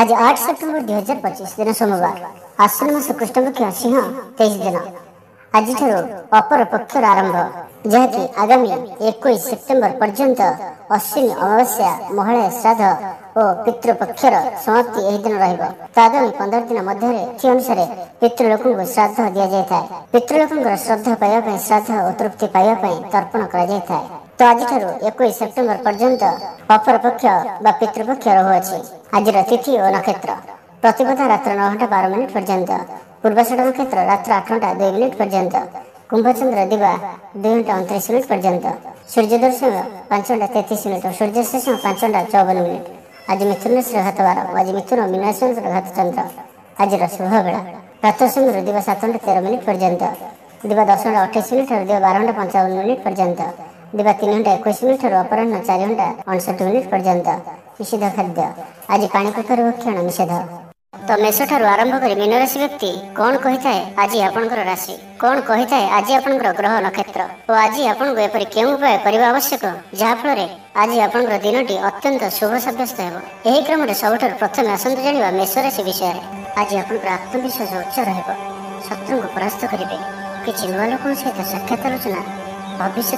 आज 8 सेप्टेम्बर 2025 दिन सोमवार आश्विन मास कृष्णपक्ष सिंह 23 दिन आज अपर पक्षर आरंभ जहाँकि आगामी 21 सेप्टेम्बर पर्यंत अश्विनी अमावस्या महलय श्राद्ध और पितृपक्षर समाप्ति यही दिन रहिबो। आगामी 15 दिन मध्य अनुसार पितृलोक को श्राद्ध दि जाए। पितृलोक श्रद्धा पाइबा श्राद्ध और तृप्ति पाइबा तर्पण कर तो आज 21 सेप्टेम्बर पर्यंत अपर पक्ष बा पितृपक्ष रहुअछि। आज तिथि और नक्षत्र प्रतिपदा रात्र 9 घंटा 12 मिनिट पर्यंत, पूर्वाषाढ़ नक्षत्र रात्र 8 घंटा 2 मिनिट पर्यंत, कुंभचंद्र दिवा 2 घंटा 29 मिनिट पर्यंत, सूर्य दर्शन 5 घंटा 33 मिनिट और सूर्य शेषण 5 घंटा 54 मिनिट। आज मिथुन राशि घात 12, आज मिथुन मीन घात चंद्र। आज शुभ बेला प्रातः समय दिवा 7 घंटा 13 मिनिट पर्यंत, दिवा 10 घंटा 28 मिनिट और दिवा 12 घंटा 55 मिनिट पर्यंत, दिवा 3 घंटा 21 मिनिट और अपराह्न 4 घंटा 59 मिनिट पर्यंत। निषेध खाद्य आज पानी प्रकार भक्षण निषेध। तो मेष ठारू आरंभ कर मीन राशि व्यक्ति कौन कही थाए आज आपनकर राशि कौन कही थाए आज आपनकर ग्रह नक्षत्र और आज आपनको एपरि केउं उपाय करबा आवश्यक जहा फल आज आपनकर दिनटी अत्यंत शुभ साब्यस्त हेबो। एही क्रम रे सबठार प्रथम आसंत जानिबा मेष राशि विषय रे। आज आपनकर आत्मविश्वास उच्च रहबो, शत्रु को परास्त करिवे, किछि नुवा लोकन सहित साक्षात आलोचना भविष्य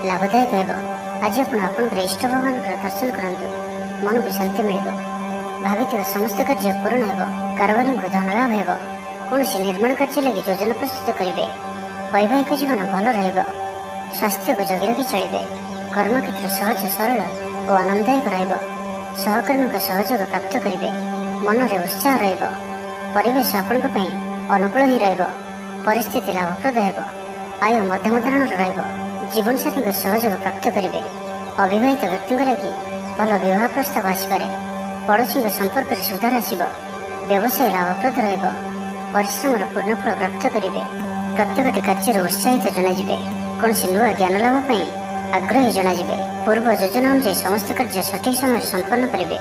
लाभदायक हेबो। आज आपनकर इष्ट भगवान दर्शन करंतु, मन को शांति मिलिबो, भावित समस्त कार्य पूर्ण हेबो, कारोबार को धन लाभ हेबो, कौन निर्माण कार्य लगी योजना प्रस्तुत करेंगे, वैवाहिक जीवन भल रहिबो, स्वास्थ्य को जगी रखी चलिए, कर्मक्षेत्र सहज सरल और आनंददायक रहिबो, सहकर्मी का सहयोग प्राप्त करेंगे, मन में उत्साह रहिबो, परिवेश आपनक पई अनुकूल ही रहिबो, परिस्थिति लाभप्रद हेबो, आय मध्यम धरणर रहिबो, जीवन साथी का सहयोग प्राप्त करेंगे, अविवाहित व्यक्ति लगी भल विवाह प्रस्ताव आसपे, पड़ोशी संपर्क में सुधार आसब, व्यवसाय लाभप्रद रहिबो, परिश्रम पूर्णफल प्राप्त करेंगे, प्रत्येक कार्य उत्साहित जनाजिबे, कौन नुआ ज्ञान लाभ आग्रही जनाजिबे, पूर्व योजना अनुसार समस्त कार्य सठिक समय संपन्न करेंगे,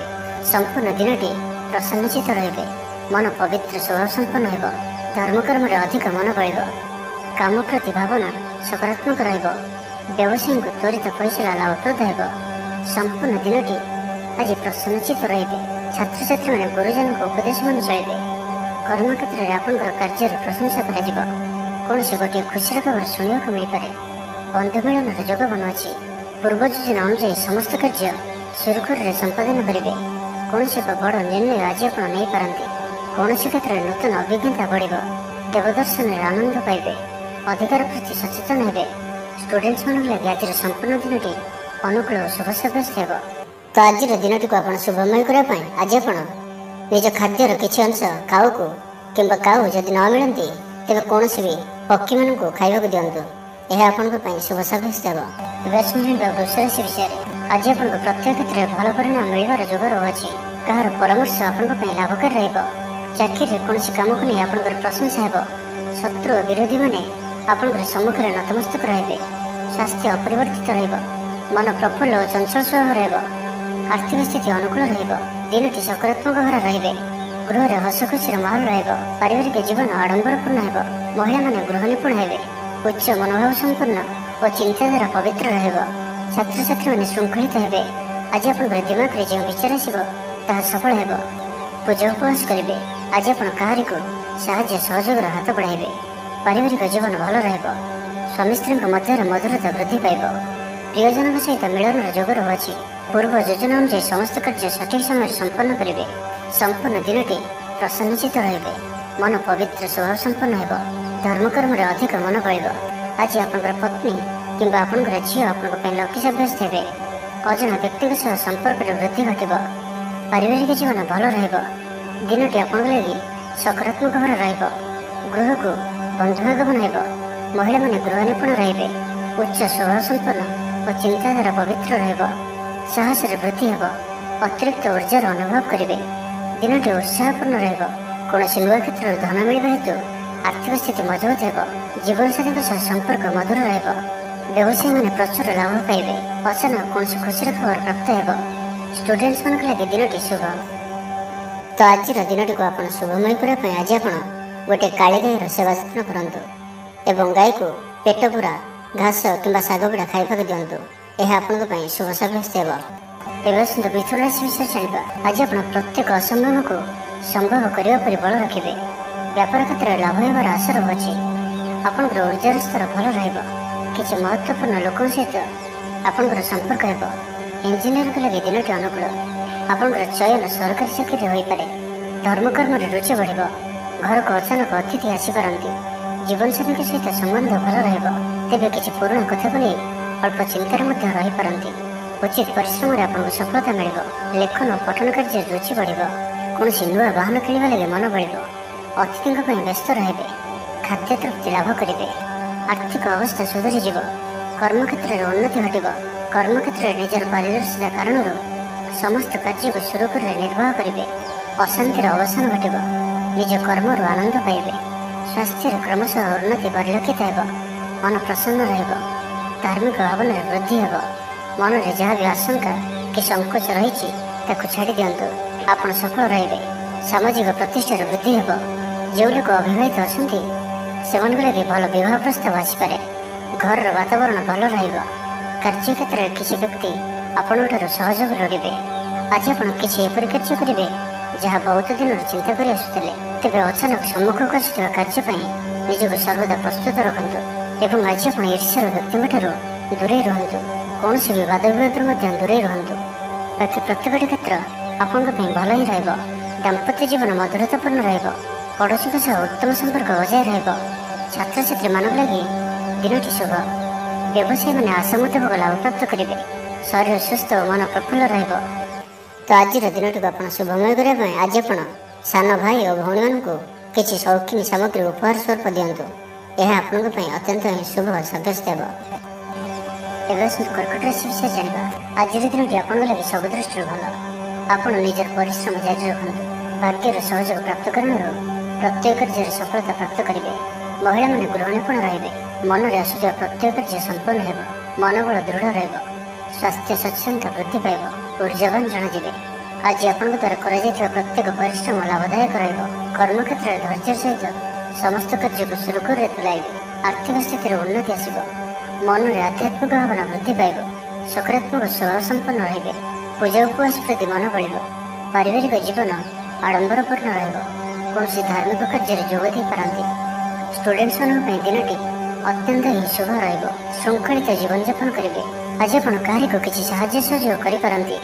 संपूर्ण दिनटी प्रसन्नचित रहिबे, मन पवित्र स्वभाव संपन्न हेबो, धर्मकर्म अधिक मन बढ़िबो, काम प्रति भावना सकारात्मक रहिबो, व्यवसायी को त्वरित पैसा लाभप्रद हेबो, संपूर्ण दिनटी आज प्रसन्नचित रहिबे, छात्र छात्री मैंने गुरुजन को उपदेश मन चलिए, कर्मक्षेत्र में आपंकर कार्य प्रशंसा करा, कौन से गोटे खुशी खबर शुणा मिल पाए, बंधु मिलन जोग बनुची, पूर्व योजना अनुसार समस्त कार्य सुरखुर में संपादन करेंगे, कौन से बड़ निर्णय आज आप नहीं पारती, कौन क्षेत्र में नूतन अभिज्ञता बढ़, देवदर्शन में आनंद पाइबे, अधिकार प्रति सचेतन हेबे, स्टूडेंट्स मान लगे आज संपूर्ण दिन अनुकूल और शुभ साब्यस्त हेबो। तो आज दिन को आप शुभमय करने आज आप निज खाद्यर किसी अंश काऊ को कि काऊ जदि न मिलती तेज कौन भी पक्षी मान खावा दिंतु, यह आपंप शुभ साब्यस्त हेबो। वृष राशि विषय आज आप प्रत्येक क्षेत्र में भल परिणाम मिलवार जोग रही, कहार परामर्श आपंप लाभकारी रहिबो, चाकरी कौन कम को नहीं आप प्रशंसा हेबो, शत्रु और विरोधी मैंने आपंकर सम्मुखें नतमस्तक रहिबे, स्वास्थ्य अपरिवर्तित रहिबो, मन प्रफुल्ल और चंचल स्वभाव रहिबो, आर्थिक स्थिति अनुकूल रहिबो, दिनटी सकारात्मक भाव रहिबे, गृह में हस खुशी माहौल रहिबो, पारिवारिक जीवन आडंबरपूर्ण हेबो, महिला माने गृह निपुण हेबे, उच्च मनोभाव संपन्न और चिंताधारा पवित्र रहिबो, छात्र छात्री माने श्रृंखलित हेबे, आज आपनकर दिमाग रे जो विचार आसिबो ताहा सफल हेबो, पूजा उपवास करिबे, आज आपण काहारी को साहाय्य सहयोग हाथ बढ़ाइबे, पारिवारिक जीवन भल रहिबो, स्वामी स्त्री मध्य मधुरता वृद्धि पाइबो, प्रियजन सहित मिलन जोग रही, पूर्व योजना अनुसार समस्त कार्य सठिक समय संपन्न करेंगे, संपूर्ण दिनटी प्रसन्नचित रहिबे, मन पवित्र स्वभाव संपन्न हेबो, धर्मकर्म अधिक मन बढ़िबो, आज आपनकर पत्नी कि आपनकर झील आपन लकी साब्यस्त हेबे, अजना व्यक्ति संपर्क में वृद्धि घटिबो, पारिवारिक जीवन भल रहिबो, दिनटी आपन लगी सकारात्मक भाव रहिबो, गृह को बंधुआगमन हेबो, महिला माने गृह निपुण रहिबे, उच्च स्वभाव संपन्न और चिंताधारा पवित्र रहिबो, साहस वृद्धि हेबो, अतिरिक्त ऊर्जार अनुभव करेंगे, दिनटी उत्साहपूर्ण रहिबो, कौन नुआ क्षेत्र में धन मिलवा हेतु आर्थिक स्थिति मजबूत हेबो, जीवन साथी सह संपर्क मधुर रहिबो, व्यवसायी माने प्रचुर लाभ पाइबे, अचानक कौन खुशी खबर प्राप्त हेबो, स्टूडेंट्स मान लगे दिनटी शुभ। तो आज दिन को आप शुभमय करने आज आप गोटे काली गायर सेवा जत्न करंतु एवं गाय को पेट पूरा घास कि शाग गुड़ा खाइबा दिंतु, यह आपंप शुभ साब्यस्त हेबो। ଏବେ ଆସନ୍ତୁ ମିଥୁନ ରାଶି ବିଷୟରେ ଜାଣିବା। ଆଜି ଆପଣ ପ୍ରତ୍ୟେକ ଅସମ୍ଭବକୁ ସମ୍ଭବ କରିବା ପରି ବଳ ରଖିବେ। ବ୍ୟାପାର କ୍ଷେତ୍ରରେ ଲାଭ ହେବାର ଆଶା ରହୁଛି। ଆପଣଙ୍କର ଉର୍ଜାର ସ୍ତର ଭଲ ରହିବ। କିଛି ମହତ୍ୱପୂର୍ଣ୍ଣ ଲୋକଙ୍କ ସହିତ ଆପଣଙ୍କର ସମ୍ପର୍କ ହେବ। ଇଞ୍ଜିନିୟରଙ୍କ ଲାଗି ଦିନଟି ଅନୁକୂଳ। ଆପଣଙ୍କର ଚୟନ ସରକାରୀ ଚାକିରି ହୋଇପାରେ। ଧର୍ମକର୍ମରେ ରୁଚି ବଢ଼ିବ। ଘରକୁ ଅଚାନକ ଅତିଥି ଆସିପାରନ୍ତି। ଜୀବନସାଥୀଙ୍କ ସହିତ ସମ୍ବନ୍ଧ ଭଲ ରହିବ। ତେବେ କିଛି ପୁରୁଣା କଥାକୁ ନେଇ ଅଳ୍ପ ଚିନ୍ତାରେ ମଧ୍ୟ ରହିପାରନ୍ତି। ଉଚିତ ପରିଶ୍ରମରେ ଆପଣଙ୍କୁ ସଫଳତା ମିଳିବ। ଲେଖନ ଓ ପଠନ କାର୍ଯ୍ୟରେ ରୁଚି ବଢ଼ିବ। କୌଣସି ନୂଆ ବାହନ କିଣିବା ଲାଗି ମନ ବଳିବ। ଅତିଥିଙ୍କ ପାଇଁ ବ୍ୟସ୍ତ ରହିବେ। ଖାଦ୍ୟ ତୃପ୍ତି ଲାଭ କରିବେ। ଆର୍ଥିକ ଅବସ୍ଥା ସୁଧୁରିଯିବ। କର୍ମକ୍ଷେତ୍ରରେ ଉନ୍ନତି ଘଟିବ। କର୍ମକ୍ଷେତ୍ରରେ ନିଜର ପାରିଦର୍ଶିତା କାରଣରୁ ସମସ୍ତ କାର୍ଯ୍ୟକୁ ସୁରୁଖୁରୁରେ ନିର୍ବାହ କରିବେ। ଅଶାନ୍ତିର ଅବସାନ ଘଟିବ। ନିଜ କର୍ମରୁ ଆନନ୍ଦ ପାଇବେ। ସ୍ୱାସ୍ଥ୍ୟରେ କ୍ରମଶଃ ଉନ୍ନତି ପରିଲକ୍ଷିତ ହେବ। ମନ ପ୍ରସନ୍ନ ରହିବ। ଧାର୍ମିକ ଭାବନାରେ ବୃଦ୍ଧି ହେବ। ମନରେ ଯାହା ବି ଆଶଙ୍କା କି ସଂକୋଚ ରହିଛି ତାକୁ ଛାଡ଼ି ଦିଅନ୍ତୁ। ଆପଣ ସଫଳ ରହିବେ। ସାମାଜିକ ପ୍ରତିଷ୍ଠାର ବୃଦ୍ଧି ହେବ। ଯେଉଁ ଲୋକ ଅବିବାହିତ ଅଛନ୍ତି ସେମାନଙ୍କ ଲାଗି ଭଲ ବିବାହ ପ୍ରସ୍ତାବ ଆସିପାରେ। ଘରର ବାତାବରଣ ଭଲ ରହିବ। କାର୍ଯ୍ୟକ୍ଷେତ୍ରରେ କିଛି ବ୍ୟକ୍ତି ଆପଣଙ୍କଠାରୁ ସହଯୋଗ ଲୋଡ଼ିବେ। ଆଜି ଆପଣ କିଛି ଏପରି କାର୍ଯ୍ୟ କରିବେ ଯାହା ବହୁତ ଦିନରୁ ଚିନ୍ତା କରି ଆସୁଥିଲେ। ତେବେ ଅଚାନକ ସମ୍ମୁଖକୁ ଆସୁଥିବା କାର୍ଯ୍ୟ ପାଇଁ ନିଜକୁ ସର୍ବଦା ପ୍ରସ୍ତୁତ ରଖନ୍ତୁ ଏବଂ ଆଜି ଆପଣ ଈର୍ଷ୍ୟାର ବ୍ୟକ୍ତିଙ୍କଠାରୁ ଦୂରେଇ ରୁହନ୍ତୁ। କୌଣସି ବି ବାଦ ବିବାଦରୁ ମଧ୍ୟ ଦୂରେଇ ରୁହନ୍ତୁ। ବାକି ପ୍ରତିଟି କ୍ଷେତ୍ର ଆପଣଙ୍କ ପାଇଁ ଭଲ ହିଁ ରହିବ। ଦାମ୍ପତ୍ୟ ଜୀବନ ମଧୁରତାପୂର୍ଣ୍ଣ ରହିବ। ପଡ଼ୋଶୀଙ୍କ ସହ ଉତ୍ତମ ସମ୍ପର୍କ ବଜାୟ ରହିବ। ଛାତ୍ରଛାତ୍ରୀମାନଙ୍କ ଲାଗି ଦିନଟି ଶୁଭ। ବ୍ୟବସାୟୀମାନେ ଆଶା ମୁତାବକ ଲାଭପ୍ରାପ୍ତ କରିବେ। ଶରୀର ସୁସ୍ଥ ଓ ମନ ପ୍ରଫୁଲ୍ଲ ରହିବ। ତ ଆଜିର ଦିନଟିକୁ ଆପଣ ଶୁଭମୟ କରିବା ପାଇଁ ଆଜି ଆପଣ ସାନ ଭାଇ ଓ ଭଉଣୀମାନଙ୍କୁ କିଛି ସୌଖିନୀ ସାମଗ୍ରୀ ଉପହାର ସ୍ୱରୂପ ଦିଅନ୍ତୁ। ଏହା ଆପଣଙ୍କ ପାଇଁ ଅତ୍ୟନ୍ତ ହିଁ ଶୁଭ ସାବ୍ୟସ୍ତ ହେବ। ଏବେ ଆସନ୍ତୁ କର୍କଟ ରାଶି ବିଷୟରେ ଜାଣିବା। ଆଜିର ଦିନଟି ଆପଣଙ୍କ ଲାଗି ସବୁ ଦୃଷ୍ଟିରୁ ଭଲ। ଆପଣ ନିଜର ପରିଶ୍ରମ ଜାରି ରଖନ୍ତୁ। ଭାଗ୍ୟର ସହଯୋଗ ପ୍ରାପ୍ତ କାରଣରୁ ପ୍ରତ୍ୟେକ କାର୍ଯ୍ୟରେ ସଫଳତା ପ୍ରାପ୍ତ କରିବେ। ମହିଳାମାନେ ଗୃହନିପୁଣ ରହିବେ। ମନରେ ଆସୁଥିବା ପ୍ରତ୍ୟେକ କାର୍ଯ୍ୟ ସମ୍ପନ୍ନ ହେବ। ମନୋବଳ ଦୃଢ଼ ରହିବ। ସ୍ୱାସ୍ଥ୍ୟ ସଚେତନତା ବୃଦ୍ଧି ପାଇବ। ଊର୍ଜାବାନ ଜଣାଯିବେ। ଆଜି ଆପଣଙ୍କ ଦ୍ୱାରା କରାଯାଇଥିବା ପ୍ରତ୍ୟେକ ପରିଶ୍ରମ ଲାଭଦାୟକ ରହିବ। କର୍ମକ୍ଷେତ୍ରରେ ଧୈର୍ଯ୍ୟ ସହିତ ସମସ୍ତ କାର୍ଯ୍ୟକୁ ସୁରୁଖୁରୁରେ ତୁଲାଇବେ। ଆର୍ଥିକ ସ୍ଥିତିରେ ଉନ୍ନତି ଆସିବ। ମନରେ ଆଧ୍ୟାତ୍ମିକ ଭାବନା ବୃଦ୍ଧି ପାଇବ। ସକାରାତ୍ମକ ସ୍ୱଭାବ ସମ୍ପନ୍ନ ରହିବେ। ପୂଜା ଉପବାସ ପ୍ରତି ମନ ବଳିବ। ପାରିବାରିକ ଜୀବନ ଆଡ଼ମ୍ବରପୂର୍ଣ୍ଣ ରହିବ। କୌଣସି ଧାର୍ମିକ କାର୍ଯ୍ୟରେ ଯୋଗ ଦେଇପାରନ୍ତି। ଷ୍ଟୁଡେଣ୍ଟମାନଙ୍କ ପାଇଁ ଦିନଟି ଅତ୍ୟନ୍ତ ହିଁ ଶୁଭ ରହିବ। ଶୃଙ୍ଖଳିତ ଜୀବନଯାପନ କରିବେ। ଆଜି ଆପଣ କାହାରିକୁ କିଛି ସାହାଯ୍ୟ ସହଯୋଗ କରିପାରନ୍ତି।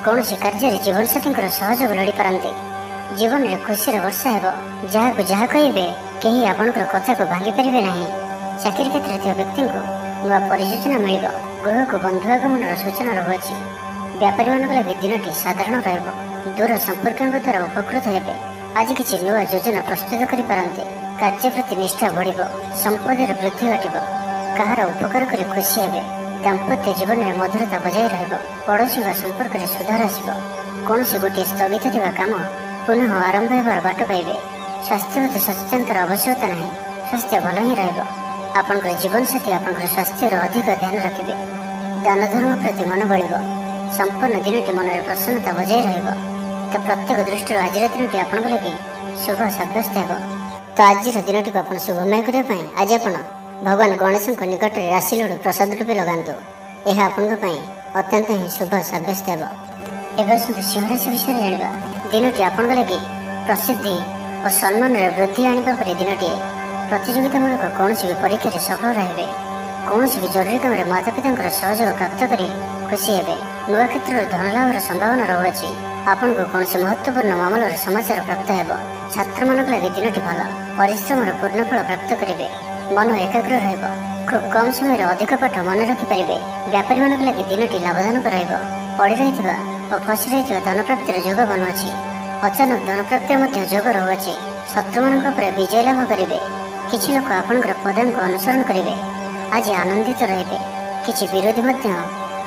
କୌଣସି କାର୍ଯ୍ୟରେ ଜୀବନସାଥୀଙ୍କର ସହଯୋଗ ଲୋଡ଼ିପାରନ୍ତି। ଜୀବନରେ ଖୁସିର ବର୍ଷା ହେବ। ଯାହାକୁ ଯାହା କହିବେ କେହି ଆପଣଙ୍କର କଥାକୁ ଭାଙ୍ଗିପାରିବେ ନାହିଁ। ଚାକିରି କ୍ଷେତ୍ରରେ ଥିବା ବ୍ୟକ୍ତିଙ୍କୁ ନୂଆ ପରିଯୋଜନା ମିଳିବ। ଗୃହକୁ ବନ୍ଧୁ ଆଗମନର ସୂଚନା ରହୁଅଛି। ବ୍ୟାପାରୀମାନଙ୍କ ଲାଗି ଦିନଟି ସାଧାରଣ ରହିବ। ଦୂର ସମ୍ପର୍କୀୟଙ୍କ ଦ୍ୱାରା ଉପକୃତ ହେବେ। ଆଜି କିଛି ନୂଆ ଯୋଜନା ପ୍ରସ୍ତୁତ କରିପାରନ୍ତି। କାର୍ଯ୍ୟ ପ୍ରତି ନିଷ୍ଠା ବଢ଼ିବ। ସମ୍ପଦର ବୃଦ୍ଧି ଘଟିବ। କାହାର ଉପକାର କରି ଖୁସି ହେବେ। ଦାମ୍ପତ୍ୟ ଜୀବନରେ ମଧୁରତା ବଜାୟ ରହିବ। ପଡ଼ୋଶୀଙ୍କ ସମ୍ପର୍କରେ ସୁଧାର ଆସିବ। କୌଣସି ଗୋଟିଏ ସ୍ଥଗିତ ଥିବା କାମ ପୁନଃ ଆରମ୍ଭ ହେବାର ବାଟ ପାଇବେ। ସ୍ୱାସ୍ଥ୍ୟଗତ ସଚେତନତାର ଆବଶ୍ୟକତା ନାହିଁ। ସ୍ୱାସ୍ଥ୍ୟ ଭଲ ହିଁ ରହିବ। ଆପଣଙ୍କର ଜୀବନସାଥୀ ଆପଣଙ୍କର ସ୍ୱାସ୍ଥ୍ୟର ଅଧିକ ଧ୍ୟାନ ରଖିବେ। ଦାନ ଧର୍ମ ପ୍ରତି ମନ ବଳିବ। ସମ୍ପୂର୍ଣ୍ଣ ଦିନଟି ମନରେ ପ୍ରସନ୍ନତା ବଜାୟ ରହିବ। ତ ପ୍ରତ୍ୟେକ ଦୃଷ୍ଟିରୁ ଆଜିର ଦିନଟି ଆପଣଙ୍କ ଲାଗି ଶୁଭ ସାବ୍ୟସ୍ତ ହେବ। ତ ଆଜିର ଦିନଟିକୁ ଆପଣ ଶୁଭମୟ କରିବା ପାଇଁ ଆଜି ଆପଣ ଭଗବାନ ଗଣେଶଙ୍କ ନିକଟରେ ରାଶି ଲଡ଼ୁ ପ୍ରସାଦ ରୂପେ ଲଗାନ୍ତୁ। ଏହା ଆପଣଙ୍କ ପାଇଁ ଅତ୍ୟନ୍ତ ହିଁ ଶୁଭ ସାବ୍ୟସ୍ତ ହେବ। ଏବେ ଆସନ୍ତୁ ସିଂହ ରାଶି ବିଷୟରେ ଜାଣିବା। ଦିନଟି ଆପଣଙ୍କ ଲାଗି ପ୍ରସିଦ୍ଧି ଓ ସମ୍ମାନରେ ବୃଦ୍ଧି ଆଣିବା ପରି ଦିନଟିଏ। ପ୍ରତିଯୋଗିତାମୂଳକ କୌଣସି ବି ପରୀକ୍ଷାରେ ସଫଳ ରହିବେ। କୌଣସି ବି ଜରୁରୀ କାମରେ ମାତାପିତାଙ୍କର ସହଯୋଗ ପ୍ରାପ୍ତ କରି ଖୁସି ହେବେ। ନୂଆ କ୍ଷେତ୍ରରେ ଧନଲାଭର ସମ୍ଭାବନା ରହୁଅଛି। ଆପଣଙ୍କୁ କୌଣସି ମହତ୍ୱପୂର୍ଣ୍ଣ ମାମଲାର ସମାଚାର ପ୍ରାପ୍ତ ହେବ। ଛାତ୍ରମାନଙ୍କ ଲାଗି ଦିନଟି ଭଲ। ପରିଶ୍ରମର ପୂର୍ଣ୍ଣଫଳ ପ୍ରାପ୍ତ କରିବେ। ମନ ଏକାଗ୍ର ରହିବ। ଖୁବ୍ କମ୍ ସମୟରେ ଅଧିକ ପାଠ ମନେ ରଖିପାରିବେ। ବ୍ୟାପାରୀମାନଙ୍କ ଲାଗି ଦିନଟି ଲାଭଦାୟକ ରହିବ। ପଡ଼ି ରହିଥିବା ଓ ଫସି ରହିଥିବା ଧନପ୍ରାପ୍ତିର ଯୋଗ ବନୁଅଛି। ଅଚାନକ ଧନପ୍ରାପ୍ତିର ମଧ୍ୟ ଯୋଗ ରହୁଅଛି। ଶତ୍ରୁମାନଙ୍କ ଉପରେ ବିଜୟ ଲାଭ କରିବେ। କିଛି ଲୋକ ଆପଣଙ୍କର ପଦାଙ୍କୁ ଅନୁସରଣ କରିବେ। ଆଜି ଆନନ୍ଦିତ ରହିବେ। କିଛି ବିରୋଧୀ ମଧ୍ୟ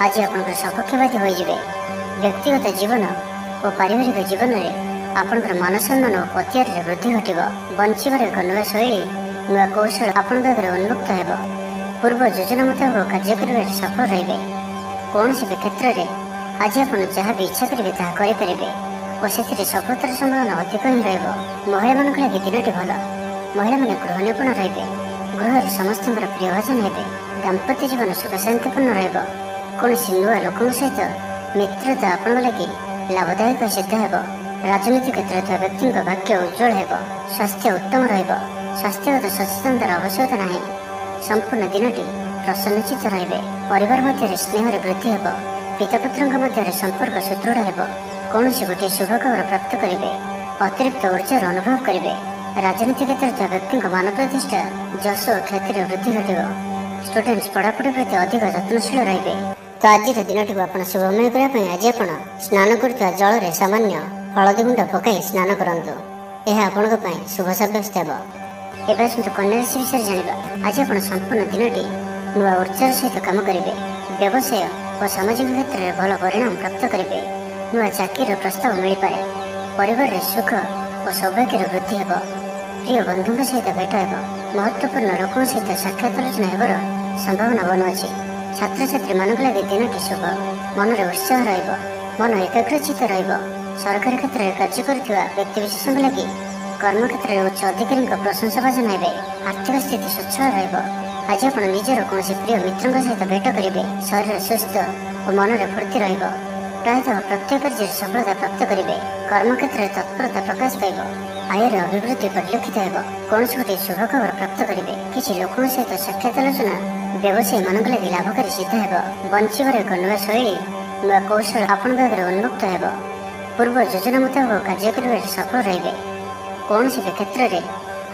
ଆଜି ଆପଣଙ୍କର ସପକ୍ଷବାଦୀ ହୋଇଯିବେ। ବ୍ୟକ୍ତିଗତ ଜୀବନ ଓ ପାରିବାରିକ ଜୀବନରେ ଆପଣଙ୍କର ମାନସମ୍ମାନ ଓ ପତିଆରରେ ବୃଦ୍ଧି ଘଟିବ। ବଞ୍ଚିବାର ଏକ ନୂଆ ଶୈଳୀ, ନୂଆ କୌଶଳ ଆପଣଙ୍କ ଆଗରେ ଉନ୍ମୁକ୍ତ ହେବ। ପୂର୍ବ ଯୋଜନା ମୁତାବକ କାର୍ଯ୍ୟ କରିବାରେ ସଫଳ ରହିବେ। କୌଣସି ବି କ୍ଷେତ୍ରରେ ଆଜି ଆପଣ ଯାହା ବି ଇଚ୍ଛା କରିବେ ତାହା କରିପାରିବେ ଓ ସେଥିରେ ସଫଳତାର ସମ୍ଭାବନା ଅଧିକ ହିଁ ରହିବ। ମହିଳାମାନଙ୍କ ଲାଗି ଦିନଟି ଭଲ। ମହିଳାମାନେ ଗୃହନିପୁଣ ରହିବେ। ଗୃହରେ ସମସ୍ତଙ୍କର ପ୍ରିୟଭାଜନ ହେବେ। ଦାମ୍ପତ୍ୟ ଜୀବନ ସୁଖ ଶାନ୍ତିପୂର୍ଣ୍ଣ ରହିବ। କୌଣସି ନୂଆ ଲୋକଙ୍କ ସହିତ ମିତ୍ରତା ଆପଣଙ୍କ ଲାଗି ଲାଭଦାୟକ ସିଦ୍ଧ ହେବ। ରାଜନୀତି କ୍ଷେତ୍ରରେ ଥିବା ବ୍ୟକ୍ତିଙ୍କ ଭାଗ୍ୟ ଉଜ୍ଜଳ ହେବ। ସ୍ୱାସ୍ଥ୍ୟ ଉତ୍ତମ ରହିବ। ସ୍ୱାସ୍ଥ୍ୟଗତ ସଚେତନତାର ଆବଶ୍ୟକତା ନାହିଁ। ସମ୍ପୂର୍ଣ୍ଣ ଦିନଟି ପ୍ରସନ୍ନଚିତ୍ତ ରହିବେ। ପରିବାର ମଧ୍ୟରେ ସ୍ନେହରେ ବୃଦ୍ଧି ହେବ। ପିତାପୁତ୍ରଙ୍କ ମଧ୍ୟରେ ସମ୍ପର୍କ ସୁଦୃଢ଼ ହେବ। କୌଣସି ଗୋଟିଏ ଶୁଭ ଖବର ପ୍ରାପ୍ତ କରିବେ। ଅତିରିକ୍ତ ଉର୍ଜାର ଅନୁଭବ କରିବେ। ରାଜନୀତି କ୍ଷେତ୍ରରେ ଥିବା ବ୍ୟକ୍ତିଙ୍କ ମାନ ପ୍ରତିଷ୍ଠା, ଯଶ ଓ ଖ୍ୟାତିରେ ବୃଦ୍ଧି ଘଟିବ। ଷ୍ଟୁଡେଣ୍ଟସ୍ ପଢ଼ାପଢ଼ି ପ୍ରତି ଅଧିକ ଯତ୍ନଶୀଳ ରହିବେ। ତ ଆଜିର ଦିନଟିକୁ ଆପଣ ଶୁଭମୟ କରିବା ପାଇଁ ଆଜି ଆପଣ ସ୍ନାନ କରୁଥିବା ଜଳରେ ସାମାନ୍ୟ ହଳଦୀ ଗୁଣ୍ଡ ପକାଇ ସ୍ନାନ କରନ୍ତୁ। ଏହା ଆପଣଙ୍କ ପାଇଁ ଶୁଭ ସାବ୍ୟସ୍ତ ହେବ। ଏବେ ଆସନ୍ତୁ କନ୍ୟା ରାଶି ବିଷୟରେ ଜାଣିବା। ଆଜି ଆପଣ ସମ୍ପୂର୍ଣ୍ଣ ଦିନଟି ନୂଆ ଉର୍ଜାର ସହିତ କାମ କରିବେ। ବ୍ୟବସାୟ ଓ ସାମାଜିକ କ୍ଷେତ୍ରରେ ଭଲ ପରିଣାମ ପ୍ରାପ୍ତ କରିବେ। ନୂଆ ଚାକିରିର ପ୍ରସ୍ତାବ ମିଳିପାରେ। ପରିବାରରେ ସୁଖ ଓ ସୌଭାଗ୍ୟର ବୃଦ୍ଧି ହେବ। ପ୍ରିୟ ବନ୍ଧୁଙ୍କ ସହିତ ଭେଟ ହେବ। ମହତ୍ତ୍ୱପୂର୍ଣ୍ଣ ଲୋକଙ୍କ ସହିତ ସାକ୍ଷାତ ଆଲୋଚନା ହେବାର ସମ୍ଭାବନା ବନୁଅଛି। ଛାତ୍ରଛାତ୍ରୀମାନଙ୍କ ଲାଗି ଦିନଟି ଶୁଭ। ମନରେ ଉତ୍ସାହ ରହିବ। ମନ ଏକାଗ୍ରଚିତ୍ତ ରହିବ। ସରକାରୀ କ୍ଷେତ୍ରରେ କାର୍ଯ୍ୟ କରୁଥିବା ବ୍ୟକ୍ତିବିଶେଷଙ୍କ ଲାଗି କର୍ମକ୍ଷେତ୍ରରେ ଉଚ୍ଚ ଅଧିକାରୀଙ୍କ ପ୍ରଶଂସାଭାଜନ ହେବେ। ଆର୍ଥିକ ସ୍ଥିତି ସ୍ୱଚ୍ଛଳ ରହିବ। ଆଜି ଆପଣ ନିଜର କୌଣସି ପ୍ରିୟ ମିତ୍ରଙ୍କ ସହିତ ଭେଟ କରିବେ। ଶରୀର ସୁସ୍ଥ ଓ ମନରେ ଫୁର୍ତ୍ତି ରହିବ। ପ୍ରାୟତଃ ପ୍ରତ୍ୟେକ କାର୍ଯ୍ୟରେ ସଫଳତା ପ୍ରାପ୍ତ କରିବେ। କର୍ମକ୍ଷେତ୍ରରେ ତତ୍ପରତା ପ୍ରକାଶ ପାଇବ। ଆୟରେ ଅଭିବୃଦ୍ଧି ପରିଲକ୍ଷିତ ହେବ। କୌଣସି ଗୋଟିଏ ଶୁଭ ଖବର ପ୍ରାପ୍ତ କରିବେ। କିଛି ଲୋକଙ୍କ ସହିତ ସାକ୍ଷାତ ଆଲୋଚନା ବ୍ୟବସାୟୀମାନଙ୍କ ଲାଗି ଲାଭକାରୀ ସିଦ୍ଧ ହେବ। ବଞ୍ଚିବାର ଏକ ନୂଆ ଶୈଳୀ, ନୂଆ କୌଶଳ ଆପଣଙ୍କ ଆଗରେ ଉନ୍ମୁକ୍ତ ହେବ। ପୂର୍ବ ଯୋଜନା ମୁତାବକ କାର୍ଯ୍ୟ କରିବାରେ ସଫଳ ରହିବେ। କୌଣସି ବି କ୍ଷେତ୍ରରେ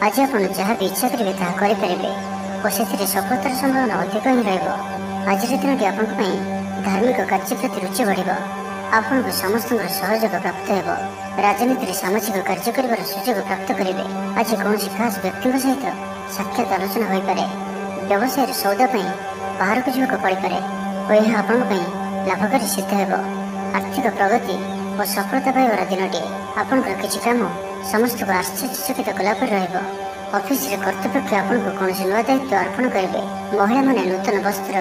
ଆଜି ଆପଣ ଯାହା ବି ଇଚ୍ଛା କରିବେ ତାହା କରିପାରିବେ ଓ ସେଥିରେ ସଫଳତାର ସମ୍ଭାବନା ଅଧିକ ହିଁ ରହିବ। ଆଜିର ଦିନଟି ଆପଣଙ୍କ ପାଇଁ ଧାର୍ମିକ କାର୍ଯ୍ୟ ପ୍ରତି ରୁଚି ବଢ଼ିବ। ଆପଣଙ୍କୁ ସମସ୍ତଙ୍କର ସହଯୋଗ ପ୍ରାପ୍ତ ହେବ। ରାଜନୀତିରେ ସାମାଜିକ କାର୍ଯ୍ୟ କରିବାର ସୁଯୋଗ ପ୍ରାପ୍ତ କରିବେ। ଆଜି କୌଣସି ଖାସ୍ ବ୍ୟକ୍ତିଙ୍କ ସହିତ ସାକ୍ଷାତ ଆଲୋଚନା ହୋଇପାରେ। ବ୍ୟବସାୟରେ ସୌଦା ପାଇଁ ବାହାରକୁ ଯିବାକୁ ପଡ଼ିପାରେ ଓ ଏହା ଆପଣଙ୍କ ପାଇଁ ଲାଭକାରୀ ସିଦ୍ଧ ହେବ। ଆର୍ଥିକ ପ୍ରଗତି ଓ ସଫଳତା ପାଇବାର ଦିନଟିଏ। ଆପଣଙ୍କର କିଛି କାମ ସମସ୍ତଙ୍କୁ ଆଶ୍ଚର୍ଯ୍ୟଚକିତ କଲାପରି ରହିବ। ଅଫିସରେ କର୍ତ୍ତୃପକ୍ଷ ଆପଣଙ୍କୁ କୌଣସି ନୂଆ ଦାୟିତ୍ୱ ଅର୍ପଣ କରିବେ। ମହିଳାମାନେ ନୂତନ ବସ୍ତ୍ର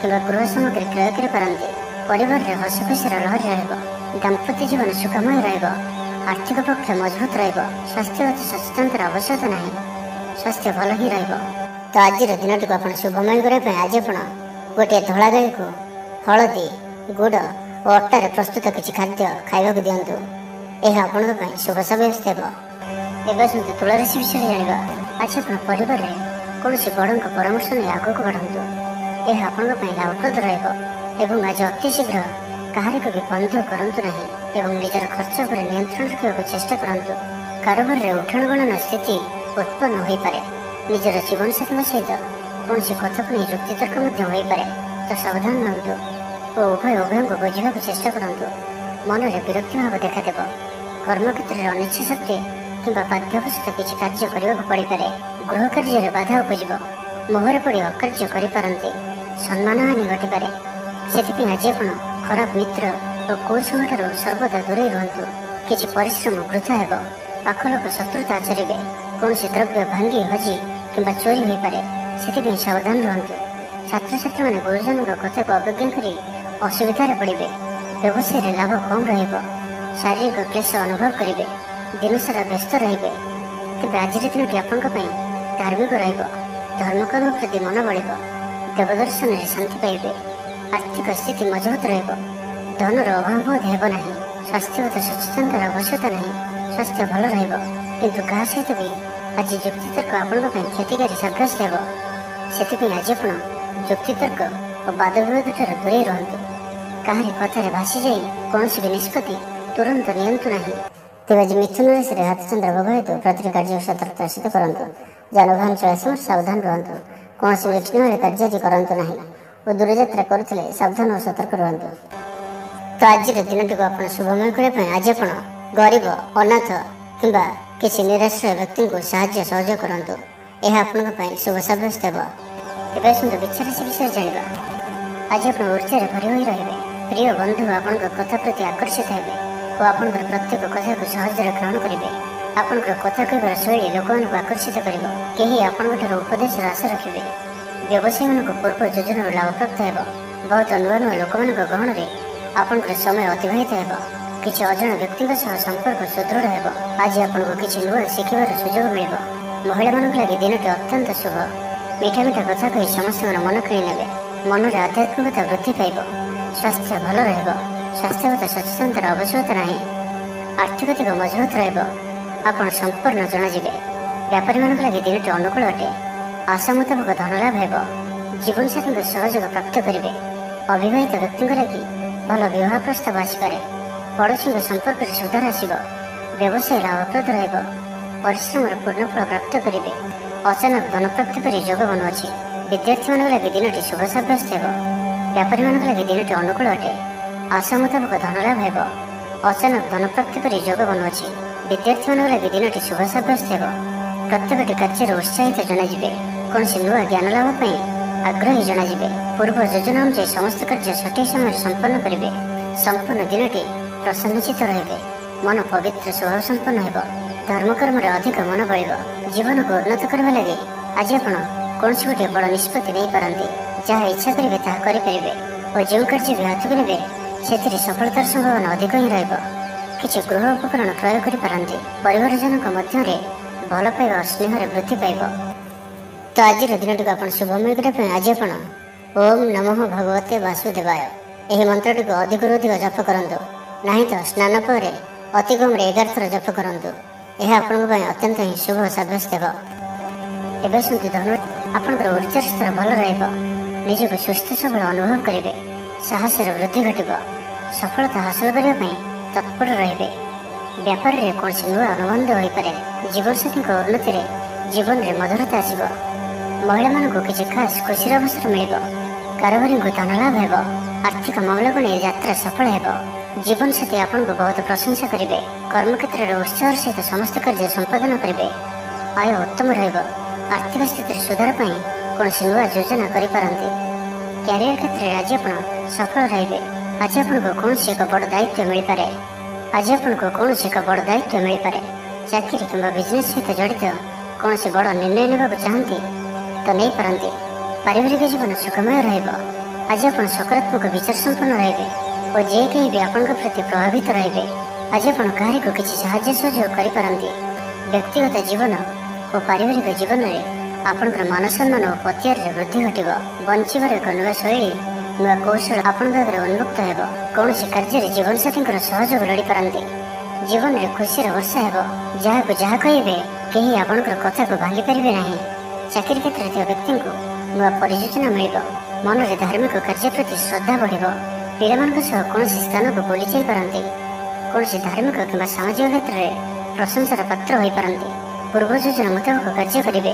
କିମ୍ବା ଗୃହ ସାମଗ୍ରୀ କ୍ରୟ କରିପାରନ୍ତି। ପରିବାରରେ ହସଖୁସିର ଲହରୀ ରହିବ। ଦାମ୍ପତ୍ୟ ଜୀବନ ସୁଖମୟ ରହିବ। ଆର୍ଥିକ ପକ୍ଷ ମଜବୁତ ରହିବ। ସ୍ୱାସ୍ଥ୍ୟଗତ ସଚେତନତାର ଆବଶ୍ୟକତା ନାହିଁ। ସ୍ୱାସ୍ଥ୍ୟ ଭଲ ହିଁ ରହିବ। ତ ଆଜିର ଦିନଟିକୁ ଆପଣ ଶୁଭମୟ କରିବା ପାଇଁ ଆଜି ଆପଣ ଗୋଟିଏ ଧଳା ଗାଈକୁ ହଳଦୀ, ଗୁଡ଼ ଓ ଅଟାରେ ପ୍ରସ୍ତୁତ କିଛି ଖାଦ୍ୟ ଖାଇବାକୁ ଦିଅନ୍ତୁ। ଏହା ଆପଣଙ୍କ ପାଇଁ ଶୁଭ ସାବ୍ୟସ୍ତ ହେବ। ଏବେ ଆସନ୍ତୁ ତୁଳା ରାଶି ବିଷୟରେ ଜାଣିବା। ଆଜି ଆପଣ ପରିବାରରେ କୌଣସି ବଡ଼ଙ୍କ ପରାମର୍ଶ ନେଇ ଆଗକୁ ବଢ଼ନ୍ତୁ। ଏହା ଆପଣଙ୍କ ପାଇଁ ଲାଭପ୍ରଦ ରହିବ ଏବଂ ଆଜି ଅତି ଶୀଘ୍ର କାହାରିକୁ ବି ବନ୍ଧୁ କରନ୍ତୁ ନାହିଁ ଏବଂ ନିଜର ଖର୍ଚ୍ଚ ଉପରେ ନିୟନ୍ତ୍ରଣ ରଖିବାକୁ ଚେଷ୍ଟା କରନ୍ତୁ। କାରବାରରେ ଉଠାଣଗଣନ ସ୍ଥିତି ଉତ୍ପନ୍ନ ହୋଇପାରେ। ନିଜର ଜୀବନସାଥୀଙ୍କ ସହିତ କୌଣସି କଥାକୁ ନେଇ ଯୁକ୍ତିତର୍କ ମଧ୍ୟ ହୋଇପାରେ। ତ ସାବଧାନ ରୁହନ୍ତୁ ଓ ଉଭୟଙ୍କୁ ବୁଝିବାକୁ ଚେଷ୍ଟା କରନ୍ତୁ। ମନରେ ବିରକ୍ତି ଭାବ ଦେଖାଦେବ। କର୍ମକ୍ଷେତ୍ରରେ ଅନିଚ୍ଛା ସତ୍ତ୍ୱେ କିମ୍ବା ବାଧ୍ୟବଶତଃ କିଛି କାର୍ଯ୍ୟ କରିବାକୁ ପଡ଼ିପାରେ। ଗୃହ କାର୍ଯ୍ୟରେ ବାଧା ଉପୁଜିବ। ମୋହରେ ପଡ଼ି ଅକାର୍ଯ୍ୟ କରିପାରନ୍ତି। ସମ୍ମାନହାନି ଘଟିପାରେ। ସେଥିପାଇଁ ଆଜି ଆପଣ ଖରାପ ମିତ୍ର ଓ କୁସଙ୍ଗଠାରୁ ସର୍ବଦା ଦୂରେଇ ରୁହନ୍ତୁ। କିଛି ପରିଶ୍ରମ ବୃଥା ହେବ। ପାଖ ଲୋକ ଶତ୍ରୁତା ଆଚରିବେ। କୌଣସି ଦ୍ରବ୍ୟ ଭାଙ୍ଗି ହଜି କିମ୍ବା ଚୋରି ହୋଇପାରେ। ସେଥିପାଇଁ ସାବଧାନ ରୁହନ୍ତୁ। ଛାତ୍ରଛାତ୍ରୀମାନେ ଗୁରୁଜନଙ୍କ କଥାକୁ ଅବଜ୍ଞା କରି ଅସୁବିଧାରେ ପଡ଼ିବେ। ବ୍ୟବସାୟରେ ଲାଭ କମ୍ ରହିବ। ଶାରୀରିକ କ୍ଲେଶ ଅନୁଭବ କରିବେ। ଦିନସାରା ବ୍ୟସ୍ତ ରହିବେ। ତେବେ ଆଜିର ଦିନଟି ଆପଣଙ୍କ ପାଇଁ ଧାର୍ମିକ ରହିବ। ଧର୍ମକର୍ମ ପ୍ରତି ମନ ବଳିବ। ଦେବଦର୍ଶନରେ ଶାନ୍ତି ପାଇବେ। ଆର୍ଥିକ ସ୍ଥିତି ମଜବୁତ ରହିବ। ଧନର ଅଭାବ ବୋଧ ହେବ ନାହିଁ। ସ୍ୱାସ୍ଥ୍ୟଗତ ସଚେତନତାର ଆବଶ୍ୟକତା ନାହିଁ। ସ୍ୱାସ୍ଥ୍ୟ ଭଲ ରହିବ କିନ୍ତୁ କାହା ସହିତ ବି ଆଜି ଯୁକ୍ତିତର୍କ ଆପଣଙ୍କ ପାଇଁ କ୍ଷତିକାରୀ ସାବ୍ୟସ୍ତ ହେବ। ସେଥିପାଇଁ ଆଜି ଆପଣ ଯୁକ୍ତିତର୍କ ଓ ବାଦବିବାଦଠାରୁ ଦୂରେଇ ରୁହନ୍ତୁ। କାହାରି କଥାରେ ଭାସି ଯାଇ କୌଣସି ବି ନିଷ୍ପତ୍ତି ତୁରନ୍ତ ନିଅନ୍ତୁ ନାହିଁ। ତେବେ ଆଜି ମିଥୁନ ରାଶିରେ ହାତଚନ୍ଦ୍ର ଭୋଗ ହେତୁ ପ୍ରତିଟି କାର୍ଯ୍ୟ ସତର୍କତାର ସହିତ କରନ୍ତୁ। ଯାନବାହନ ଚଳାଇବା ସମୟରେ ସାବଧାନ ରୁହନ୍ତୁ। କୌଣସି ବିଘ୍ନ ହେଲେ କାର୍ଯ୍ୟ ଆଜି କରନ୍ତୁ ନାହିଁ ଓ ଦୂରଯାତ୍ରା କରୁଥିଲେ ସାବଧାନ ଓ ସତର୍କ ରୁହନ୍ତୁ। ତ ଆଜିର ଦିନଟିକୁ ଆପଣ ଶୁଭମୟ କରିବା ପାଇଁ ଆଜି ଆପଣ ଗରିବ, ଅନାଥ କିମ୍ବା କିଛି ନିରାଶ୍ରୟ ବ୍ୟକ୍ତିଙ୍କୁ ସାହାଯ୍ୟ ସହଯୋଗ କରନ୍ତୁ। ଏହା ଆପଣଙ୍କ ପାଇଁ ଶୁଭ ସାବ୍ୟସ୍ତ ହେବ। ଏବେ ଆସନ୍ତୁ ବୃଷ ରାଶି ବିଷୟରେ ଜାଣିବା। ଆଜି ଆପଣ ଉର୍ଜାରେ ଭରି ହୋଇ ରହିବେ। ପ୍ରିୟ ବନ୍ଧୁ ଆପଣଙ୍କ କଥା ପ୍ରତି ଆକର୍ଷିତ ହେବେ ଓ ଆପଣଙ୍କର ପ୍ରତ୍ୟେକ କଥାକୁ ସହଜରେ ଗ୍ରହଣ କରିବେ। ଆପଣଙ୍କର କଥା କହିବାର ଶୈଳୀ ଲୋକମାନଙ୍କୁ ଆକର୍ଷିତ କରିବ। କେହି ଆପଣଙ୍କଠାରୁ ଉପଦେଶର ଆଶା ରଖିବେ। ବ୍ୟବସାୟୀମାନଙ୍କୁ ପୂର୍ବ ଯୋଜନାରୁ ଲାଭପ୍ରାପ୍ତ ହେବ। ବହୁତ ନୂଆ ନୂଆ ଲୋକମାନଙ୍କ ଗହଣରେ ଆପଣଙ୍କର ସମୟ ଅତିବାହିତ ହେବ। କିଛି ଅଜଣା ବ୍ୟକ୍ତିଙ୍କ ସହ ସମ୍ପର୍କ ସୁଦୃଢ଼ ହେବ। ଆଜି ଆପଣଙ୍କୁ କିଛି ନୂଆ ଶିଖିବାର ସୁଯୋଗ ମିଳିବ। ମହିଳାମାନଙ୍କ ଲାଗି ଦିନଟି ଅତ୍ୟନ୍ତ ଶୁଭ। ମିଠା ମିଠା କଥା କହି ସମସ୍ତଙ୍କର ମନ କିଣି ନେବେ। ମନରେ ଆଧ୍ୟାତ୍ମିକତା ବୃଦ୍ଧି ପାଇବ। ସ୍ୱାସ୍ଥ୍ୟ ଭଲ ରହିବ। ସ୍ୱାସ୍ଥ୍ୟଗତ ସଚେତନତାର ଆବଶ୍ୟକତା ନାହିଁ। ଆର୍ଥିକ ଦିଗ ମଜବୁତ ରହିବ। ଆପଣ ସମ୍ପୂର୍ଣ୍ଣ ଜଣାଯିବେ। ବ୍ୟାପାରୀମାନଙ୍କ ଲାଗି ଦିନଟି ଅନୁକୂଳ ଅଟେ। ଆଶା ମୁତାବକ ଧନ ଲାଭ ହେବ। ଜୀବନସାଥୀଙ୍କ ସହଯୋଗ ପ୍ରାପ୍ତ କରିବେ। ଅବିବାହିତ ବ୍ୟକ୍ତିଙ୍କ ଲାଗି ଭଲ ବିବାହ ପ୍ରସ୍ତାବ ଆସିପାରେ। ପଡ଼ୋଶୀଙ୍କ ସମ୍ପର୍କରେ ସୁଧାର ଆସିବ। ବ୍ୟବସାୟ ଲାଭପ୍ରଦ ରହିବ। ପରିଶ୍ରମର ପୂର୍ଣ୍ଣଫଳ ପ୍ରାପ୍ତ କରିବେ। ଅଚାନକ ଧନପ୍ରାପ୍ତି ପରି ଯୋଗ ବନୁଅଛି। ବିଦ୍ୟାର୍ଥୀମାନଙ୍କ ଲାଗି ଦିନଟି ଶୁଭ ସାବ୍ୟସ୍ତ ହେବ। ବ୍ୟାପାରୀମାନଙ୍କ ଲାଗି ଦିନଟି ଅନୁକୂଳ ଅଟେ। ଆଶା ମୁତାବକ ଧନ ଲାଭ ହେବ। ଅଚାନକ ଧନପ୍ରାପ୍ତି ପରି ଯୋଗ ବନୁଅଛି। ବିଦ୍ୟାର୍ଥୀମାନଙ୍କ ଲାଗି ଦିନଟି ଶୁଭ ସାବ୍ୟସ୍ତ ହେବ। ପ୍ରତ୍ୟେକଟି କାର୍ଯ୍ୟରେ ଉତ୍ସାହିତ ଜଣାଯିବେ। କୌଣସି ନୂଆ ଜ୍ଞାନ ଲାଭ ପାଇଁ ଆଗ୍ରହୀ ଜଣାଯିବେ। ପୂର୍ବ ଯୋଜନା ଅନୁଯାୟୀ ସମସ୍ତ କାର୍ଯ୍ୟ ସଠିକ ସମୟରେ ସମ୍ପନ୍ନ କରିବେ। ସମ୍ପୂର୍ଣ୍ଣ ଦିନଟି ପ୍ରସନ୍ନଚିତ୍ତ ରହିବେ। ମନ ପବିତ୍ର ସ୍ୱଭାବ ସମ୍ପନ୍ନ ହେବ। ଧର୍ମକର୍ମରେ ଅଧିକ ମନ ବଳିବ। ଜୀବନକୁ ଉନ୍ନତ କରିବା ଲାଗି ଆଜି ଆପଣ କୌଣସି ଗୋଟିଏ ବଡ଼ ନିଷ୍ପତ୍ତି ନେଇପାରନ୍ତି। ଯାହା ଇଚ୍ଛା କରିବେ ତାହା କରିପାରିବେ ଓ ଯେଉଁ କାର୍ଯ୍ୟକୁ ହାତକୁ ନେବେ ସେଥିରେ ସଫଳତାର ସମ୍ଭାବନା ଅଧିକ ହିଁ ରହିବ। କିଛି ଗୃହ ଉପକରଣ କ୍ରୟ କରିପାରନ୍ତି। ପରିବାରଜନଙ୍କ ମଧ୍ୟରେ ଭଲ ପାଇବା ଓ ସ୍ନେହରେ ବୃଦ୍ଧି ପାଇବ। ତ ଆଜିର ଦିନଟିକୁ ଆପଣ ଶୁଭମୟ କରିବା ପାଇଁ ଆଜି ଆପଣ ଓମ୍ ନମଃ ଭଗବତେ ବାସୁଦେବାୟ ଏହି ମନ୍ତ୍ରଟିକୁ ଅଧିକରୁ ଅଧିକ ଜପ କରନ୍ତୁ। ନାହିଁ ତ ସ୍ନାନ ପରେ ଅତି କମ୍ରେ 11 ଥର ଜପ କରନ୍ତୁ। ଏହା ଆପଣଙ୍କ ପାଇଁ ଅତ୍ୟନ୍ତ ହିଁ ଶୁଭ ସାବ୍ୟସ୍ତ ହେବ। ଏବେ ଶୁଣନ୍ତୁ ଧନୁ ଆପଣଙ୍କର ଉର୍ଜ୍ଜା ସ୍ତର ଭଲ ରହିବ। ନିଜକୁ ସୁସ୍ଥ ସବଳ ଅନୁଭବ କରିବେ। ସାହସର ବୃଦ୍ଧି ଘଟିବ। ସଫଳତା ହାସଲ କରିବା ପାଇଁ ତତ୍ପର ରହିବେ। ବ୍ୟାପାରରେ କୌଣସି ନୂଆ ଅନୁବନ୍ଧ ହୋଇପାରେ। ଜୀବନସାଥୀଙ୍କ ଉନ୍ନତିରେ ଜୀବନରେ ମଧୁରତା ଆସିବ। ମହିଳାମାନଙ୍କୁ କିଛି ଖାସ୍ ଖୁସିର ଅବସର ମିଳିବ। କାରବାରୀଙ୍କୁ ଧନ ଲାଭ ହେବ। ଆର୍ଥିକ ମାମଲାକୁ ନେଇ ଯାତ୍ରା ସଫଳ ହେବ। ଜୀବନସାଥୀ ଆପଣଙ୍କୁ ବହୁତ ପ୍ରଶଂସା କରିବେ। କର୍ମକ୍ଷେତ୍ରରେ ଉତ୍ସାହର ସହିତ ସମସ୍ତ କାର୍ଯ୍ୟ ସମ୍ପାଦନ କରିବେ। ଆୟ ଉତ୍ତମ ରହିବ। ଆର୍ଥିକ ସ୍ଥିତିରେ ସୁଧାର ପାଇଁ କୌଣସି ନୂଆ ଯୋଜନା କରିପାରନ୍ତି। କ୍ୟାରିୟର କ୍ଷେତ୍ରରେ ଆଜି ଆପଣ ସଫଳ ରହିବେ। ଆଜି ଆପଣଙ୍କୁ କୌଣସି ଏକ ବଡ଼ ଦାୟିତ୍ୱ ମିଳିପାରେ। ଚାକିରି କିମ୍ବା ବିଜନେସ୍ ସହିତ ଜଡ଼ିତ କୌଣସି ବଡ଼ ନିର୍ଣ୍ଣୟ ନେବାକୁ ଚାହାନ୍ତି ତ ନେଇପାରନ୍ତି। ପାରିବାରିକ ଜୀବନ ସୁଖମୟ ରହିବ। ଆଜି ଆପଣ ସକାରାତ୍ମକ ବିଚାର ସମ୍ପନ୍ନ ରହିବେ ଓ ଯେ କେହି ବି ଆପଣଙ୍କ ପ୍ରତି ପ୍ରଭାବିତ ରହିବେ। ଆଜି ଆପଣ କାହାରିକୁ କିଛି ସାହାଯ୍ୟ ସହଯୋଗ କରିପାରନ୍ତି। ବ୍ୟକ୍ତିଗତ ଜୀବନ ଓ ପାରିବାରିକ ଜୀବନରେ ଆପଣଙ୍କର ମାନସମ୍ମାନ ଓ ପ୍ରତିହାରରେ ବୃଦ୍ଧି ଘଟିବ। ବଞ୍ଚିବାର ଏକ ନୂଆ ଶୈଳୀ ନୂଆ କୌଶଳ ଆପଣଙ୍କ ଆଗରେ ଉନ୍ମୁକ୍ତ ହେବ। କୌଣସି କାର୍ଯ୍ୟରେ ଜୀବନସାଥୀଙ୍କର ସହଯୋଗ ଲୋଡ଼ିପାରନ୍ତି। ଜୀବନରେ ଖୁସିର ବର୍ଷା ହେବ। ଯାହାକୁ ଯାହା କହିବେ କେହି ଆପଣଙ୍କର କଥାକୁ ଭାଙ୍ଗି ପାରିବେ ନାହିଁ। ଚାକିରି କ୍ଷେତ୍ରରେ ଥିବା ବ୍ୟକ୍ତିଙ୍କୁ ନୂଆ ପରିଯୋଜନା ମିଳିବ। ମନରେ ଧାର୍ମିକ କାର୍ଯ୍ୟ ପ୍ରତି ଶ୍ରଦ୍ଧା ବଢ଼ିବ। ପିଲାମାନଙ୍କ ସହ କୌଣସି ସ୍ଥାନକୁ ବୁଲି ଯାଇପାରନ୍ତି। କୌଣସି ଧାର୍ମିକ କିମ୍ବା ସାମାଜିକ କ୍ଷେତ୍ରରେ ପ୍ରଶଂସାର ପାତ୍ର ହୋଇପାରନ୍ତି। ପୂର୍ବ ଯୋଜନା ମୁତାବକ କାର୍ଯ୍ୟ କରିବେ।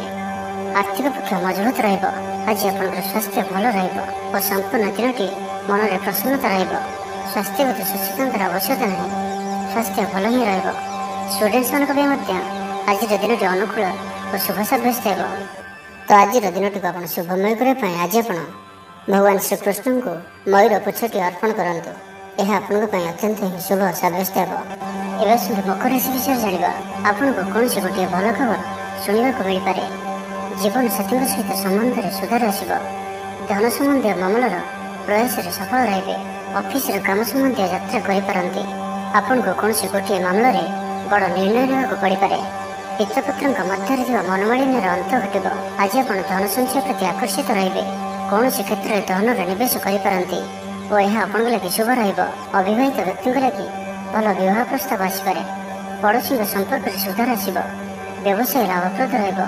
ଆର୍ଥିକ ପକ୍ଷ ମଜବୁତ ରହିବ। ଆଜି ଆପଣଙ୍କର ସ୍ୱାସ୍ଥ୍ୟ ଭଲ ରହିବ ଓ ସମ୍ପୂର୍ଣ୍ଣ ଦିନଟି ମନରେ ପ୍ରସନ୍ନତା ରହିବ। ସ୍ୱାସ୍ଥ୍ୟଗତ ସଚେତନତାର ଆବଶ୍ୟକତା ନାହିଁ। ସ୍ୱାସ୍ଥ୍ୟ ଭଲ ହିଁ ରହିବ। ଷ୍ଟୁଡେଣ୍ଟମାନଙ୍କ ପାଇଁ ମଧ୍ୟ ଆଜିର ଦିନଟି ଅନୁକୂଳ ଓ ଶୁଭ ସାବ୍ୟସ୍ତ ହେବ। ତ ଆଜିର ଦିନଟିକୁ ଆପଣ ଶୁଭମୟ କରିବା ପାଇଁ ଆଜି ଆପଣ ଭଗବାନ ଶ୍ରୀକୃଷ୍ଣଙ୍କୁ ମୟୂର ପୁଚ୍ଛଟି ଅର୍ପଣ କରନ୍ତୁ। ଏହା ଆପଣଙ୍କ ପାଇଁ ଅତ୍ୟନ୍ତ ହିଁ ଶୁଭ ସାବ୍ୟସ୍ତ ହେବ। ଏବେ ଆସନ୍ତୁ ମକର ରାଶି ବିଷୟରେ ଜାଣିବା। ଆପଣଙ୍କୁ କୌଣସି ଗୋଟିଏ ଭଲ ଖବର ଶୁଣିବାକୁ ମିଳିପାରେ। ଜୀବନସାଥୀଙ୍କ ସହିତ ସମ୍ବନ୍ଧରେ ସୁଧାର ଆସିବ। ଧନ ସମ୍ବନ୍ଧୀୟ ମାମଲାର ପ୍ରୟାସରେ ସଫଳ ରହିବେ। ଅଫିସର କାମ ସମ୍ବନ୍ଧୀୟ ଯାତ୍ରା କରିପାରନ୍ତି। ଆପଣଙ୍କୁ କୌଣସି ଗୋଟିଏ ମାମଲାରେ ବଡ଼ ନିର୍ଣ୍ଣୟ ନେବାକୁ ପଡ଼ିପାରେ। ପିତୃପୁତ୍ରଙ୍କ ମଧ୍ୟରେ ଥିବା ମନୋମାଳିନ୍ୟର ଅନ୍ତ ଘଟିବ। ଆଜି ଆପଣ ଧନ ସଞ୍ଚୟ ପ୍ରତି ଆକର୍ଷିତ ରହିବେ। କୌଣସି କ୍ଷେତ୍ରରେ ଧନର ନିବେଶ କରିପାରନ୍ତି ଓ ଏହା ଆପଣଙ୍କ ଲାଗି ଶୁଭ ରହିବ। ଅବିବାହିତ ବ୍ୟକ୍ତିଙ୍କ ଲାଗି ଭଲ ବିବାହ ପ୍ରସ୍ତାବ ଆସିପାରେ। ପଡ଼ୋଶୀଙ୍କ ସମ୍ପର୍କରେ ସୁଧାର ଆସିବ। ବ୍ୟବସାୟ ଲାଭପ୍ରଦ ରହିବ।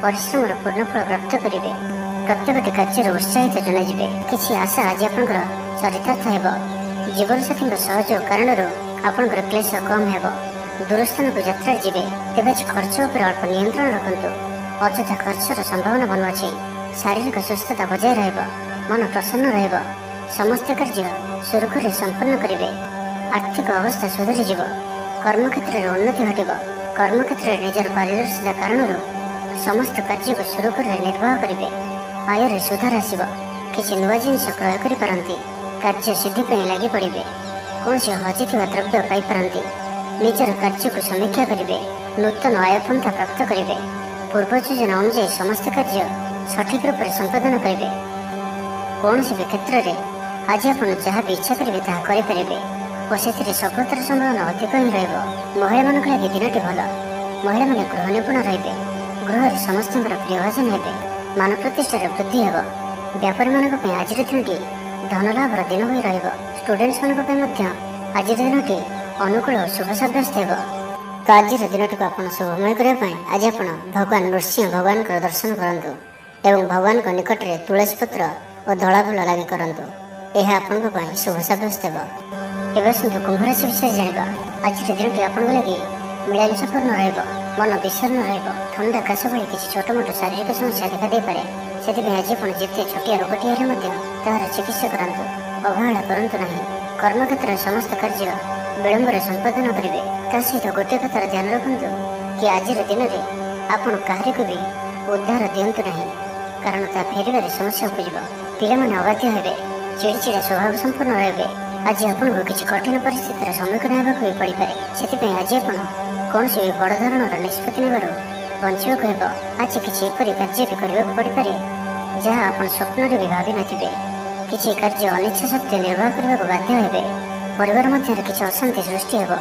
ପରିଶ୍ରମର ପୂର୍ଣ୍ଣଫଳ ପ୍ରାପ୍ତ କରିବେ। ପ୍ରତ୍ୟେକଟି କାର୍ଯ୍ୟରେ ଉତ୍ସାହିତ ଜଣାଯିବେ। କିଛି ଆଶା ଆଜି ଆପଣଙ୍କର ଚରିତାର୍ଥ ହେବ। ଜୀବନସାଥୀଙ୍କ ସହଯୋଗ କାରଣରୁ ଆପଣଙ୍କର କ୍ଲେଶ କମ୍ ହେବ। ଦୂରସ୍ଥାନକୁ ଯାତ୍ରାରେ ଯିବେ। ତେବେ ଖର୍ଚ୍ଚ ଉପରେ ଅଳ୍ପ ନିୟନ୍ତ୍ରଣ ରଖନ୍ତୁ। ଅଯଥା ଖର୍ଚ୍ଚର ସମ୍ଭାବନା ବନୁଅଛି। ଶାରୀରିକ ସୁସ୍ଥତା ବଜାୟ ରହିବ। ମନ ପ୍ରସନ୍ନ ରହିବ। ସମସ୍ତ କାର୍ଯ୍ୟ ସୁରୁଖୁରୁରେ ସମ୍ପନ୍ନ କରିବେ। ଆର୍ଥିକ ଅବସ୍ଥା ସୁଧୁରିଯିବ। କର୍ମକ୍ଷେତ୍ରରେ ଉନ୍ନତି ଘଟିବ। କର୍ମକ୍ଷେତ୍ରରେ ନିଜର ପାରିଦର୍ଶିତା କାରଣରୁ ସମସ୍ତ କାର୍ଯ୍ୟକୁ ସୁରୁଖୁରୁରେ ନିର୍ବାହ କରିବେ। ଆୟରେ ସୁଧାର ଆସିବ। କିଛି ନୂଆ ଜିନିଷ କ୍ରୟ କରିପାରନ୍ତି। କାର୍ଯ୍ୟ ସିଦ୍ଧି ପାଇଁ ଲାଗି ପଡ଼ିବେ। କୌଣସି ହଜିଥିବା ଦ୍ରବ୍ୟ ପାଇପାରନ୍ତି। ନିଜର କାର୍ଯ୍ୟକୁ ସମୀକ୍ଷା କରିବେ। ନୂତନ ଆୟପନ୍ଥା ପ୍ରାପ୍ତ କରିବେ। ପୂର୍ବ ଯୋଜନା ଅନୁଯାୟୀ ସମସ୍ତ କାର୍ଯ୍ୟ ସଠିକ ରୂପରେ ସମ୍ପାଦନ କରିବେ। କୌଣସି ବି କ୍ଷେତ୍ରରେ ଆଜି ଆପଣ ଯାହା ବି ଇଚ୍ଛା କରିବେ ତାହା କରିପାରିବେ ଓ ସେଥିରେ ସଫଳତାର ସମ୍ଭାବନା ଅଧିକ ହିଁ ରହିବ। ମହିଳାମାନଙ୍କ ଲାଗି ଦିନଟି ଭଲ। ମହିଳାମାନେ ଗୃହ ନିପୁଣ ରହିବେ। ଗୃହରେ ସମସ୍ତଙ୍କର ପ୍ରିୟଭାଜନ ହେବେ। ମାନ ପ୍ରତିଷ୍ଠାର ବୃଦ୍ଧି ହେବ। ବ୍ୟାପାରୀମାନଙ୍କ ପାଇଁ ଆଜିର ଦିନଟି ଧନଲାଭର ଦିନ ହୋଇ ରହିବ। ଷ୍ଟୁଡେଣ୍ଟମାନଙ୍କ ପାଇଁ ମଧ୍ୟ ଆଜିର ଦିନଟି ଅନୁକୂଳ ଓ ଶୁଭ ସାବ୍ୟସ୍ତ ହେବ। ତ ଆଜିର ଦିନଟିକୁ ଆପଣ ଶୁଭମୟ କରିବା ପାଇଁ ଆଜି ଆପଣ ଭଗବାନ ନୃସିଂହ ଭଗବାନଙ୍କର ଦର୍ଶନ କରନ୍ତୁ ଏବଂ ଭଗବାନଙ୍କ ନିକଟରେ ତୁଳସୀ ପତ୍ର ଓ ଧଳା ଫୁଲ ଲାଗି କରନ୍ତୁ। ଏହା ଆପଣଙ୍କ ପାଇଁ ଶୁଭ ସାବ୍ୟସ୍ତ ହେବ। ଏବେ ଆସନ୍ତୁ କୁମ୍ଭ ରାଶି ବିଷୟରେ ଜାଣିବା। ଆଜିର ଦିନଟି ଆପଣଙ୍କ ଲାଗି ମିଳାମିଶାପୂର୍ଣ୍ଣ ରହିବ। ମନ ବିଷର୍ଣ୍ଣ ରହିବ। ଥଣ୍ଡା କାଶ ଭଳି କିଛି ଛୋଟ ମୋଟ ଶାରୀରିକ ସମସ୍ୟା ଦେଖା ଦେଇପାରେ। ସେଥିପାଇଁ ଆଜି ଆପଣ ଯେତେ ଛୋଟିଆ ରୋଗଟି ହେଲେ ମଧ୍ୟ ତାହାର ଚିକିତ୍ସା କରାନ୍ତୁ। ଅବହେଳା କରନ୍ତୁ ନାହିଁ। କର୍ମକ୍ଷେତ୍ରରେ ସମସ୍ତ କାର୍ଯ୍ୟ ବିଳମ୍ବରେ ସମ୍ପାଦନ କରିବେ। ତା ସହିତ ଗୋଟିଏ କଥାର ଧ୍ୟାନ ରଖନ୍ତୁ କି ଆଜିର ଦିନରେ ଆପଣ କାହାରିକୁ ବି ଉଦ୍ଧାର ଦିଅନ୍ତୁ ନାହିଁ, କାରଣ ତା ଫେରିବାରେ ସମସ୍ୟା ଉପୁଜିବ। ପିଲାମାନେ ଅବାଧ୍ୟ ହେବେ, ଚିଡ଼ିଚିଡ଼ା ସ୍ୱଭାବ ସମ୍ପନ୍ନ ରହିବେ। ଆଜି ଆପଣଙ୍କୁ କିଛି କଠିନ ପରିସ୍ଥିତିର ସମ୍ମୁଖୀନ ହେବାକୁ ବି ପଡ଼ିପାରେ। ସେଥିପାଇଁ ଆଜି ଆପଣ କୌଣସି ବି ବଡ଼ ଧରଣର ନିଷ୍ପତ୍ତି ନେବାରୁ ବଞ୍ଚିବାକୁ ହେବ। ଆଜି କିଛି ଏପରି କାର୍ଯ୍ୟ ବି କରିବାକୁ ପଡ଼ିପାରେ ଯାହା ଆପଣ ସ୍ୱପ୍ନରେ ବି ଭାବିନଥିବେ। କିଛି କାର୍ଯ୍ୟ ଅନିଚ୍ଛା ସତ୍ତ୍ୱେ ନିର୍ବାହ କରିବାକୁ ବାଧ୍ୟ ହେବେ। ପରିବାର ମଧ୍ୟରେ କିଛି ଅଶାନ୍ତି ସୃଷ୍ଟି ହେବ।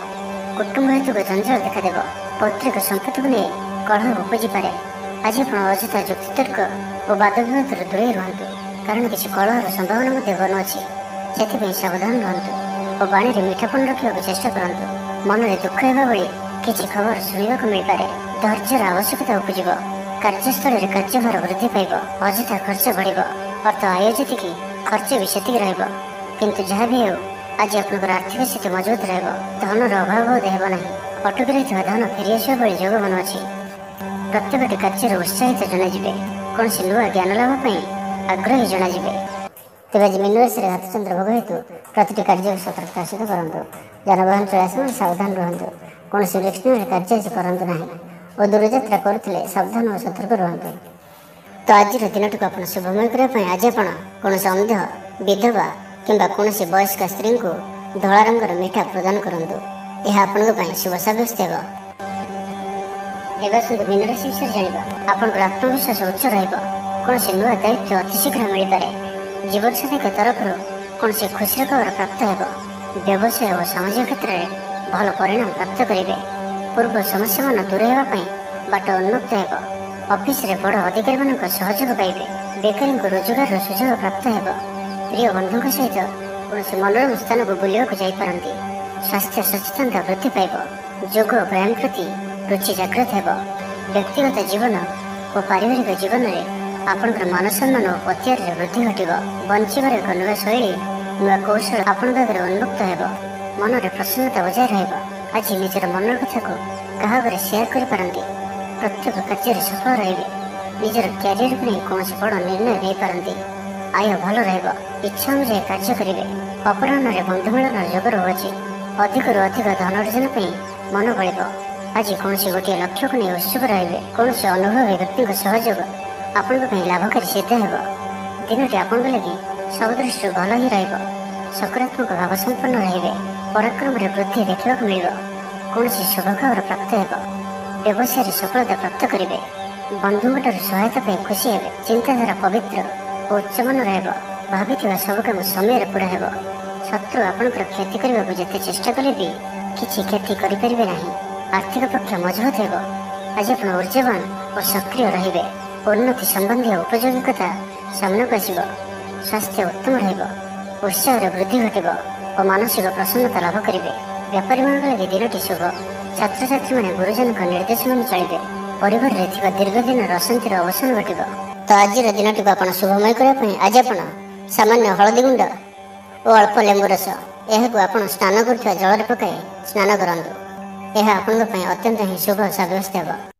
କୁଟୁମ୍ବ ହେତୁକ ଜଞ୍ଜାଳ ଦେଖାଦେବ। ପୈତୃକ ସମ୍ପତ୍ତିକୁ ନେଇ କଳହ ଉପୁଜିପାରେ। ଆଜି ଆପଣ ଅଯଥା ଯୁକ୍ତିତର୍କ ଓ ବାଦ ବିବାଦରୁ ଦୂରେଇ ରୁହନ୍ତୁ, କାରଣ କିଛି କଳହର ସମ୍ଭାବନା ମଧ୍ୟ ବନୁଅଛି। ସେଥିପାଇଁ ସାବଧାନ ରୁହନ୍ତୁ ଓ ବାଣୀରେ ମିଠାପଣ ରଖିବାକୁ ଚେଷ୍ଟା କରନ୍ତୁ। ମନରେ ଦୁଃଖ ହେବା ଭଳି କିଛି ଖବର ଶୁଣିବାକୁ ମିଳିପାରେ। ଧୈର୍ଯ୍ୟର ଆବଶ୍ୟକତା ଉପୁଜିବ। କାର୍ଯ୍ୟସ୍ଥଳରେ କାର୍ଯ୍ୟଭାର ବୃଦ୍ଧି ପାଇବ। ଅଯଥା ଖର୍ଚ୍ଚ ବଢ଼ିବ। ଅର୍ଥ ଆୟ ଯେତିକି ଖର୍ଚ୍ଚ ବି ସେତିକି ରହିବ। କିନ୍ତୁ ଯାହା ବି ହେଉ ଆଜି ଆପଣଙ୍କର ଆର୍ଥିକ ସ୍ଥିତି ମଜବୁତ ରହିବ। ଧନର ଅଭାବ ବୋଧ ହେବ ନାହିଁ। ଅଟକି ରହିଥିବା ଧନ ଫେରିଆସିବା ଭଳି ଯୋଗ ବନୁଅଛି। ପ୍ରତ୍ୟେକଟି କାର୍ଯ୍ୟରେ ଉତ୍ସାହିତ ଜଣାଯିବେ। କୌଣସି ନୂଆ ଜ୍ଞାନ ଲାଭ ପାଇଁ ଆଗ୍ରହୀ ଜଣାଯିବେ। ତେବେ ଆଜି ମୀନ ରାଶିରେ ଘାତଚନ୍ଦ୍ର ଭୋଗ ହେତୁ ପ୍ରତିଟି କାର୍ଯ୍ୟକୁ ସତର୍କତା ସହିତ କରନ୍ତୁ। ଯାନବାହନ ଚଳାଇବା ସମୟରେ ସାବଧାନ ରୁହନ୍ତୁ। କୌଣସି ରିସ୍କ ନେଇ କାର୍ଯ୍ୟ ଆଜି କରନ୍ତୁ ନାହିଁ ଓ ଦୂରଯାତ୍ରା କରୁଥିଲେ ସାବଧାନ ଓ ସତର୍କ ରୁହନ୍ତୁ। ତ ଆଜିର ଦିନଟିକୁ ଆପଣ ଶୁଭମୟ କରିବା ପାଇଁ ଆଜି ଆପଣ କୌଣସି ଅନ୍ଧ, ବିଧବା କିମ୍ବା କୌଣସି ବୟସ୍କ ସ୍ତ୍ରୀଙ୍କୁ ଧଳା ରଙ୍ଗର ମିଠା ପ୍ରଦାନ କରନ୍ତୁ। ଏହା ଆପଣଙ୍କ ପାଇଁ ଶୁଭ ସାବ୍ୟସ୍ତ ହେବ। ଏବେ ଆସନ୍ତୁ ମୀନ ରାଶି ବିଷୟରେ ଜାଣିବା। ଆପଣଙ୍କର ଆତ୍ମବିଶ୍ୱାସ ଉଚ୍ଚ ରହିବ। କୌଣସି ନୂଆ ଦାୟିତ୍ୱ ଅତିଶୀଘ୍ର ମିଳିପାରେ। ଜୀବନସାଥୀଙ୍କ ତରଫରୁ କୌଣସି ଖୁସିର ଖବର ପ୍ରାପ୍ତ ହେବ। ବ୍ୟବସାୟ ଓ ସାମାଜିକ କ୍ଷେତ୍ରରେ ଭଲ ପରିଣାମ ପ୍ରାପ୍ତ କରିବେ। ପୂର୍ବ ସମସ୍ୟାମାନ ଦୂର ହେବା ପାଇଁ ବାଟ ଉନ୍ମୁକ୍ତ ହେବ। ଅଫିସରେ ବଡ଼ ଅଧିକାରୀମାନଙ୍କ ସହଯୋଗ ପାଇବେ। ବେକାରୀଙ୍କୁ ରୋଜଗାରର ସୁଯୋଗ ପ୍ରାପ୍ତ ହେବ। ପ୍ରିୟ ବନ୍ଧୁଙ୍କ ସହିତ କୌଣସି ମନୋରମ ସ୍ଥାନକୁ ବୁଲିବାକୁ ଯାଇପାରନ୍ତି। ସ୍ୱାସ୍ଥ୍ୟ ସଚେତନତା ବୃଦ୍ଧି ପାଇବ। ଯୋଗ ବ୍ୟାୟାମ ପ୍ରତି ରୁଚି ଜାଗ୍ରତ ହେବ। ବ୍ୟକ୍ତିଗତ ଜୀବନ ଓ ପାରିବାରିକ ଜୀବନରେ ଆପଣଙ୍କର ମାନସମ୍ମାନ ଓ ପତିଆରରେ ବୃଦ୍ଧି ଘଟିବ। ବଞ୍ଚିବାର ଏକ ନୂଆ ଶୈଳୀ, ନୂଆ କୌଶଳ ଆପଣଙ୍କ ଆଗରେ ଉନ୍ମୁକ୍ତ ହେବ। ମନରେ ପ୍ରସନ୍ନତା ବଜାୟ ରହିବ। ଆଜି ନିଜର ମନର କଥାକୁ କାହା ଆଗରେ ସେୟାର କରିପାରନ୍ତି। ପ୍ରତ୍ୟେକ କାର୍ଯ୍ୟରେ ସଫଳ ରହିବେ। ନିଜର କ୍ୟାରିୟରକୁ ନେଇ କୌଣସି ବଡ଼ ନିର୍ଣ୍ଣୟ ନେଇପାରନ୍ତି। ଆୟ ଭଲ ରହିବ। ଇଚ୍ଛା ଅନୁଯାୟୀ କାର୍ଯ୍ୟ କରିବେ। ଅପରାହ୍ନରେ ବନ୍ଧୁ ମିଳନର ଯୋଗ ରହୁଅଛି। ଅଧିକରୁ ଅଧିକ ଧନ ଅର୍ଜନ ପାଇଁ ମନ ବଳିବ। ଆଜି କୌଣସି ଗୋଟିଏ ଲକ୍ଷ୍ୟକୁ ନେଇ ଉତ୍ସୁକ ରହିବେ। କୌଣସି ଅନୁଭବୀ ବ୍ୟକ୍ତିଙ୍କ ସହଯୋଗ ଆପଣଙ୍କ ପାଇଁ ଲାଭକାରୀ ସିଦ୍ଧ ହେବ। ଦିନଟି ଆପଣଙ୍କ ଲାଗି ସବୁ ଦୃଷ୍ଟିରୁ ଭଲ ହିଁ ରହିବ। ସକାରାତ୍ମକ ଭାବ ସମ୍ପନ୍ନ ରହିବେ। ପରାକ୍ରମରେ ବୃଦ୍ଧି ଦେଖିବାକୁ ମିଳିବ। କୌଣସି ଶୁଭ ଖବର ପ୍ରାପ୍ତ ହେବ। ବ୍ୟବସାୟରେ ସଫଳତା ପ୍ରାପ୍ତ କରିବେ। ବନ୍ଧୁଙ୍କଠାରୁ ସହାୟତା ପାଇଁ ଖୁସି ହେବେ। ଚିନ୍ତାଧାରା ପବିତ୍ର ଓ ଉଚ୍ଚମାନ ରହିବ। ଭାବିଥିବା ସବୁ କାମ ସମୟରେ ପୂରା ହେବ। ଶତ୍ରୁ ଆପଣଙ୍କର କ୍ଷତି କରିବାକୁ ଯେତେ ଚେଷ୍ଟା କଲେ ବି କିଛି କ୍ଷତି କରିପାରିବେ ନାହିଁ। ଆର୍ଥିକ ପକ୍ଷ ମଜବୁତ ହେବ। ଆଜି ଆପଣ ଊର୍ଜାବାନ ଓ ସକ୍ରିୟ ରହିବେ। ଉନ୍ନତି ସମ୍ବନ୍ଧୀୟ ଉପଯୋଗିକତା ସାମ୍ନାକୁ ଆସିବ। ସ୍ୱାସ୍ଥ୍ୟ ଉତ୍ତମ ରହିବ। ଉତ୍ସାହରେ ବୃଦ୍ଧି ଘଟିବ ଓ ମାନସିକ ପ୍ରସନ୍ନତା ଲାଭ କରିବେ। ବେପାରୀମାନଙ୍କ ଲାଗି ଦିନଟି ଶୁଭ। ଛାତ୍ରଛାତ୍ରୀମାନେ ଗୁରୁଜନଙ୍କ ନିର୍ଦ୍ଦେଶ ମାନି ଚଳିବେ। ପରିବାରରେ ଥିବା ଦୀର୍ଘଦିନର ଅଶାନ୍ତିର ଅବସାନ ଘଟିବ। ତ ଆଜିର ଦିନଟିକୁ ଆପଣ ଶୁଭମୟ କରିବା ପାଇଁ ଆଜି ଆପଣ ସାମାନ୍ୟ ହଳଦୀ ଗୁଣ୍ଡ ଓ ଅଳ୍ପ ଲେମ୍ବୁ ରସ ଏହାକୁ ଆପଣ ସ୍ନାନ କରୁଥିବା ଜଳରେ ପକାଇ ସ୍ନାନ କରନ୍ତୁ। ଏହା ଆପଣଙ୍କ ପାଇଁ ଅତ୍ୟନ୍ତ ହିଁ ଶୁଭ ସାବ୍ୟସ୍ତ ହେବ।